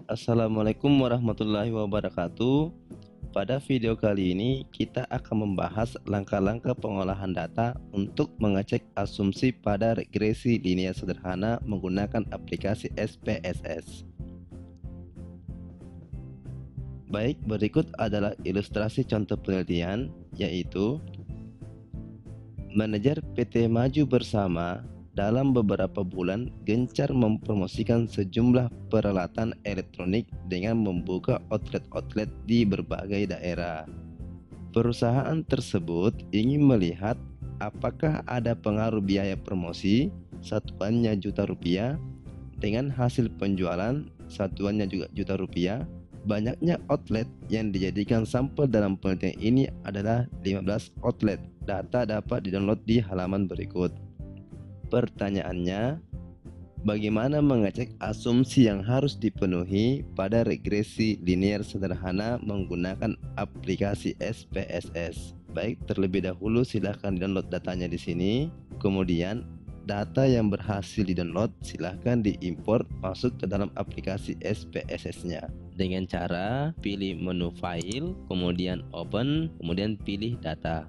Assalamualaikum warahmatullahi wabarakatuh. Pada video kali ini kita akan membahas langkah-langkah pengolahan data untuk mengecek asumsi pada regresi linear sederhana menggunakan aplikasi SPSS. Baik, berikut adalah ilustrasi contoh penelitian, yaitu manajer PT Maju Bersama dalam beberapa bulan gencar mempromosikan sejumlah peralatan elektronik dengan membuka outlet-outlet di berbagai daerah. Perusahaan tersebut ingin melihat apakah ada pengaruh biaya promosi, satuannya juta rupiah, dengan hasil penjualan, satuannya juga juta rupiah. Banyaknya outlet yang dijadikan sampel dalam penelitian ini adalah 15 outlet. Data dapat didownload di halaman berikut. Pertanyaannya, bagaimana mengecek asumsi yang harus dipenuhi pada regresi linear sederhana menggunakan aplikasi SPSS? Baik, terlebih dahulu silahkan download datanya di sini. Kemudian data yang berhasil didownload silahkan diimport masuk ke dalam aplikasi SPSS-nya dengan cara pilih menu file, kemudian open, kemudian pilih data.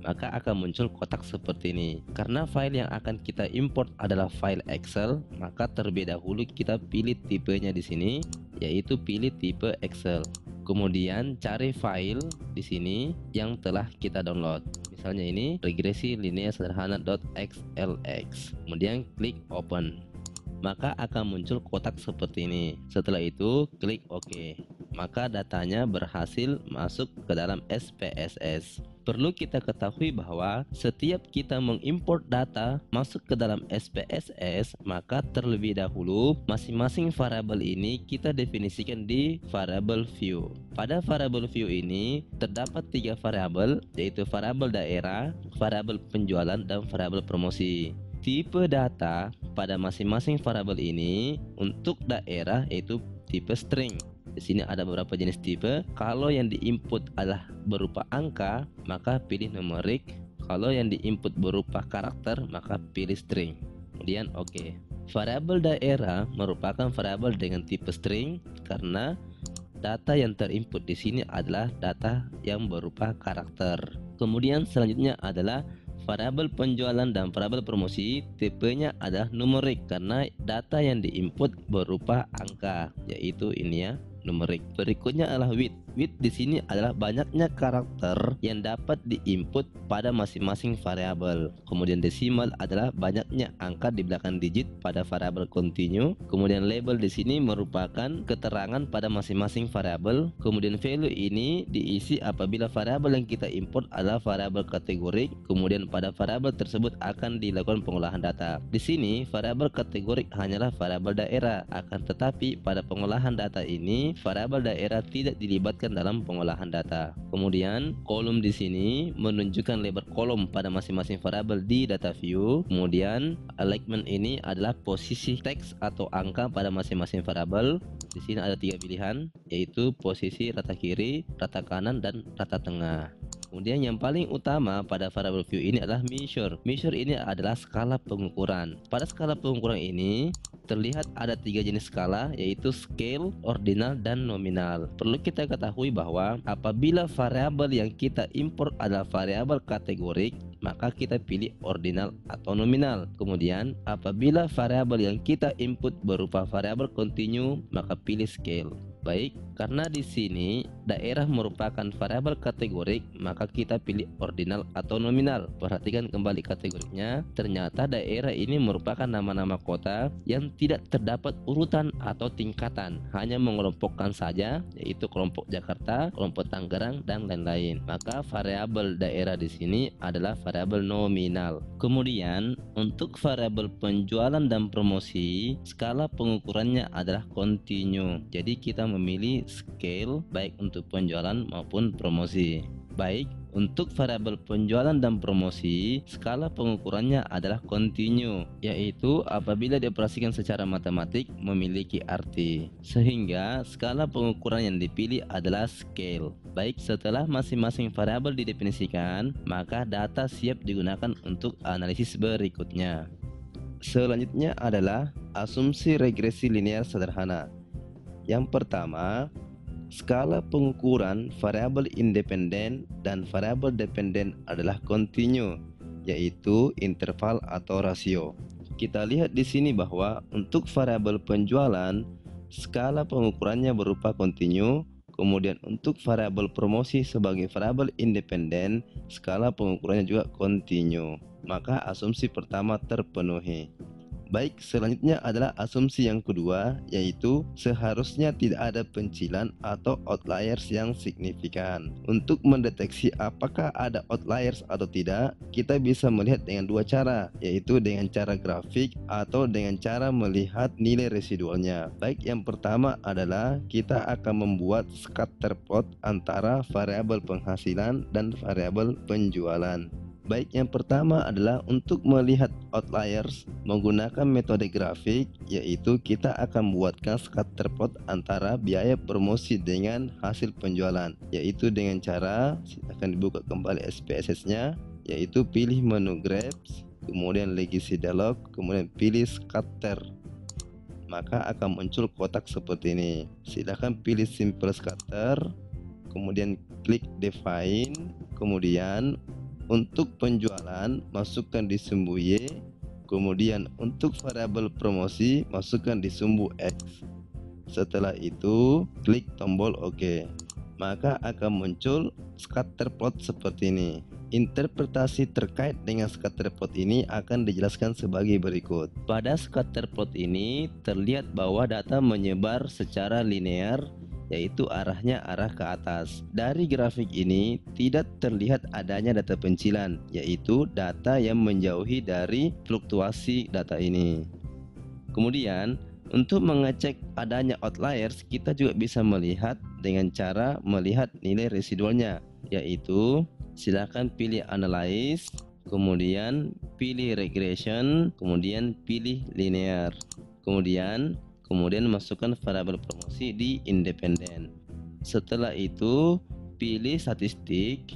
Maka akan muncul kotak seperti ini. Karena file yang akan kita import adalah file Excel, maka terlebih dahulu kita pilih tipenya di sini, yaitu pilih tipe Excel. Kemudian cari file di sini yang telah kita download. Misalnya ini regresi linear sederhana.xlx. Kemudian klik open. Maka akan muncul kotak seperti ini. Setelah itu klik OK. Maka datanya berhasil masuk ke dalam SPSS. Perlu kita ketahui bahwa setiap kita mengimport data masuk ke dalam SPSS, maka terlebih dahulu masing-masing variabel ini kita definisikan di variabel view. Pada variabel view ini terdapat 3 variabel, yaitu variabel daerah, variabel penjualan, dan variabel promosi. Tipe data pada masing-masing variabel ini untuk daerah yaitu tipe string. Di sini ada beberapa jenis tipe. Kalau yang diinput adalah berupa angka, maka pilih numerik. Kalau yang diinput berupa karakter, maka pilih string. Kemudian OK. Variabel daerah merupakan variabel dengan tipe string karena data yang terinput di sini adalah data yang berupa karakter. Kemudian selanjutnya adalah variabel penjualan dan variabel promosi, tipenya adalah numerik karena data yang diinput berupa angka, yaitu ini ya, numerik. Berikutnya adalah width. Width di sini adalah banyaknya karakter yang dapat diinput pada masing-masing variabel. Kemudian desimal adalah banyaknya angka di belakang digit pada variabel continue. Kemudian label di sini merupakan keterangan pada masing-masing variabel. Kemudian value ini diisi apabila variabel yang kita import adalah variabel kategorik. Kemudian pada variabel tersebut akan dilakukan pengolahan data. Di sini variabel kategorik hanyalah variabel daerah. Akan tetapi pada pengolahan data ini variabel daerah tidak dilibatkan dalam pengolahan data. Kemudian kolom di sini menunjukkan lebar kolom pada masing-masing variabel di data view. Kemudian alignment ini adalah posisi teks atau angka pada masing-masing variabel. Di sini ada 3 pilihan, yaitu posisi rata kiri, rata kanan, dan rata tengah. Kemudian yang paling utama pada variable view ini adalah measure. Measure ini adalah skala pengukuran. Pada skala pengukuran ini terlihat ada 3 jenis skala, yaitu scale, ordinal, dan nominal. Perlu kita ketahui bahwa apabila variabel yang kita import adalah variabel kategorik, maka kita pilih ordinal atau nominal. Kemudian apabila variabel yang kita input berupa variabel continue, maka pilih scale. Baik, karena di sini daerah merupakan variabel kategorik, maka kita pilih ordinal atau nominal. Perhatikan kembali kategorinya. Ternyata daerah ini merupakan nama-nama kota yang tidak terdapat urutan atau tingkatan, hanya mengelompokkan saja, yaitu kelompok Jakarta, kelompok Tangerang, dan lain-lain. Maka variabel daerah di sini adalah variabel nominal. Kemudian untuk variabel penjualan dan promosi, skala pengukurannya adalah continue. Jadi kita memilih scale baik untuk penjualan maupun promosi. Baik, untuk variabel penjualan dan promosi, skala pengukurannya adalah continue, yaitu apabila dioperasikan secara matematik memiliki arti. Sehingga skala pengukuran yang dipilih adalah scale. Baik, setelah masing-masing variabel didefinisikan, maka data siap digunakan untuk analisis berikutnya. Selanjutnya adalah asumsi regresi linear sederhana. Yang pertama, skala pengukuran variabel independen dan variabel dependen adalah kontinu, yaitu interval atau rasio. Kita lihat di sini bahwa untuk variabel penjualan, skala pengukurannya berupa kontinu. Kemudian untuk variabel promosi sebagai variabel independen, skala pengukurannya juga kontinu. Maka asumsi pertama terpenuhi. Baik, selanjutnya adalah asumsi yang kedua, yaitu seharusnya tidak ada pencilan atau outliers yang signifikan. Untuk mendeteksi apakah ada outliers atau tidak, kita bisa melihat dengan dua cara, yaitu dengan cara grafik atau dengan cara melihat nilai residualnya. Baik, yang pertama adalah kita akan membuat scatter plot antara variabel penghasilan dan variabel penjualan. Baik, yang pertama adalah untuk melihat outliers menggunakan metode grafik, yaitu kita akan membuatkan scatter plot antara biaya promosi dengan hasil penjualan, yaitu dengan cara akan dibuka kembali SPSS-nya, yaitu pilih menu Graph, kemudian Legacy Dialog, kemudian pilih Scatter. Maka akan muncul kotak seperti ini. Silahkan pilih Simple Scatter, kemudian klik Define, kemudian untuk penjualan masukkan di sumbu Y, kemudian untuk variabel promosi masukkan di sumbu X. Setelah itu klik tombol OK. Maka akan muncul scatter plot seperti ini. Interpretasi terkait dengan scatter plot ini akan dijelaskan sebagai berikut. Pada scatter plot ini terlihat bahwa data menyebar secara linear, yaitu arahnya arah ke atas. Dari grafik ini tidak terlihat adanya data pencilan, yaitu data yang menjauhi dari fluktuasi data ini. Kemudian untuk mengecek adanya outliers, kita juga bisa melihat dengan cara melihat nilai residualnya, yaitu silakan pilih Analyze, kemudian pilih Regression, kemudian pilih Linear, kemudian masukkan variabel promosi di independen. Setelah itu pilih statistik,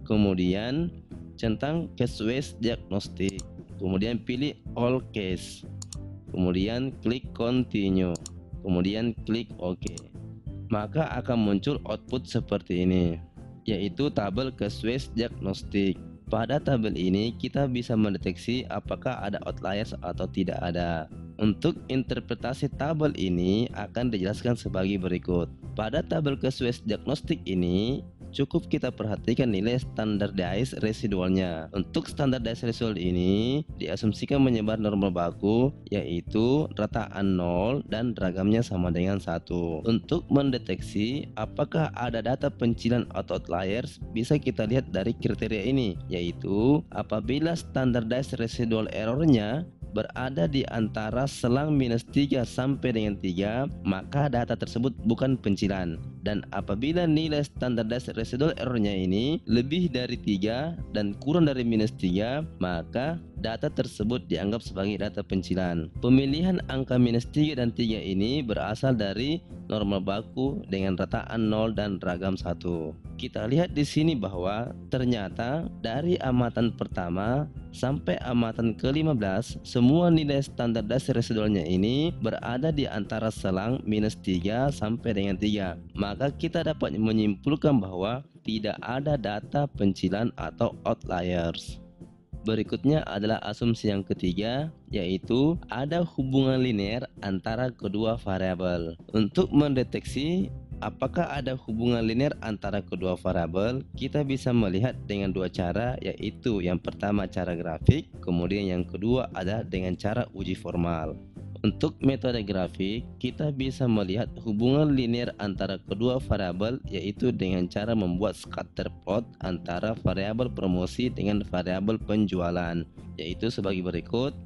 kemudian centang case wise diagnostic, kemudian pilih all case, kemudian klik continue, kemudian klik OK. Maka akan muncul output seperti ini, yaitu tabel case wise diagnostic. Pada tabel ini kita bisa mendeteksi apakah ada outliers atau tidak ada. Untuk interpretasi tabel ini akan dijelaskan sebagai berikut. Pada tabel case wise diagnostic ini cukup kita perhatikan nilai standardized residualnya. Untuk standardized residual ini diasumsikan menyebar normal baku, yaitu rataan 0 dan ragamnya sama dengan 1. Untuk mendeteksi apakah ada data pencilan atau outliers, bisa kita lihat dari kriteria ini, yaitu apabila standardized residual errornya berada di antara selang -3 sampai dengan 3, maka data tersebut bukan pencilan. Dan apabila nilai standardized residual errornya ini lebih dari 3 dan kurang dari -3, maka data tersebut dianggap sebagai data pencilan. Pemilihan angka -3 dan 3 ini berasal dari normal baku dengan rataan 0 dan ragam 1. Kita lihat di sini bahwa ternyata dari amatan pertama sampai amatan ke-15, semua nilai standardized residualnya ini berada di antara selang -3 sampai dengan 3. Maka kita dapat menyimpulkan bahwa tidak ada data pencilan atau outliers. Berikutnya adalah asumsi yang ketiga, yaitu ada hubungan linear antara kedua variabel. Untuk mendeteksi apakah ada hubungan linear antara kedua variabel, kita bisa melihat dengan dua cara, yaitu yang pertama cara grafik, kemudian yang kedua adalah dengan cara uji formal. Untuk metode grafik, kita bisa melihat hubungan linear antara kedua variabel, yaitu dengan cara membuat scatter plot antara variabel promosi dengan variabel penjualan, yaitu sebagai berikut.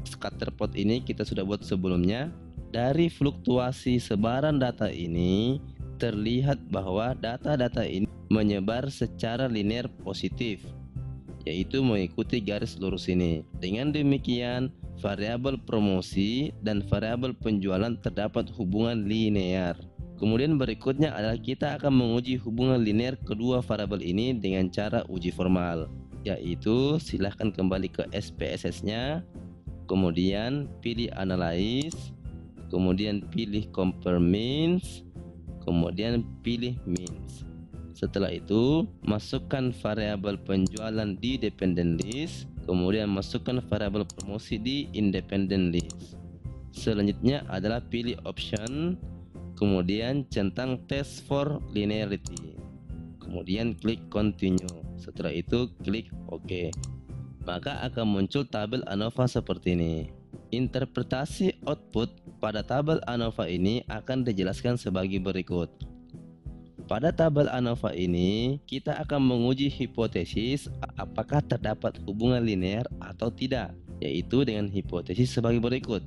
Scatter plot ini kita sudah buat sebelumnya. Dari fluktuasi sebaran data ini terlihat bahwa data-data ini menyebar secara linear positif, yaitu mengikuti garis lurus ini. Dengan demikian, variabel promosi dan variabel penjualan terdapat hubungan linear. Kemudian berikutnya adalah kita akan menguji hubungan linear kedua variabel ini dengan cara uji formal, yaitu silahkan kembali ke SPSS-nya, kemudian pilih Analyze, kemudian pilih compare means, kemudian pilih means. Setelah itu masukkan variabel penjualan di dependent list, kemudian masukkan variabel promosi di independent list. Selanjutnya adalah pilih option, kemudian centang test for linearity, kemudian klik continue. Setelah itu klik OK. Maka akan muncul tabel ANOVA seperti ini. Interpretasi output pada tabel ANOVA ini akan dijelaskan sebagai berikut. Pada tabel ANOVA ini, kita akan menguji hipotesis apakah terdapat hubungan linear atau tidak, yaitu dengan hipotesis sebagai berikut.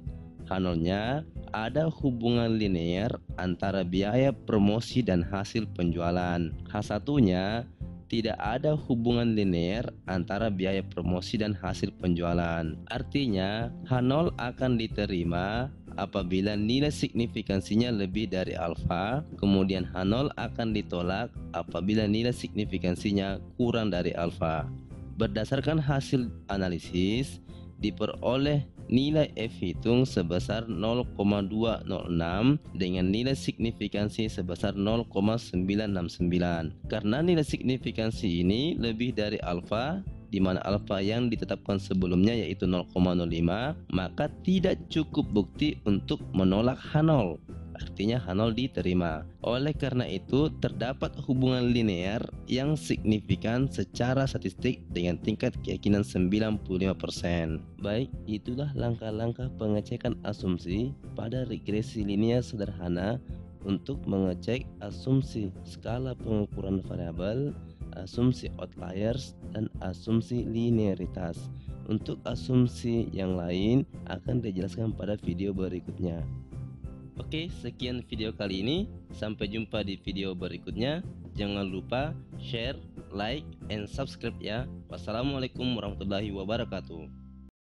H0-nya ada hubungan linear antara biaya promosi dan hasil penjualan. H1-nya tidak ada hubungan linear antara biaya promosi dan hasil penjualan. Artinya, H0 akan diterima apabila nilai signifikansinya lebih dari alfa, kemudian H0 akan ditolak apabila nilai signifikansinya kurang dari alfa. Berdasarkan hasil analisis, diperoleh nilai F hitung sebesar 0,206 dengan nilai signifikansi sebesar 0,969. Karena nilai signifikansi ini lebih dari alfa, di mana alfa yang ditetapkan sebelumnya yaitu 0,05, maka tidak cukup bukti untuk menolak H0. Artinya H0 diterima. Oleh karena itu terdapat hubungan linear yang signifikan secara statistik dengan tingkat keyakinan 95%. Baik, itulah langkah-langkah pengecekan asumsi pada regresi linear sederhana untuk mengecek asumsi skala pengukuran variabel, asumsi outliers, dan asumsi linearitas. Untuk asumsi yang lain akan dijelaskan pada video berikutnya. Oke, sekian video kali ini. Sampai jumpa di video berikutnya. Jangan lupa share, like, and subscribe ya. Wassalamualaikum warahmatullahi wabarakatuh.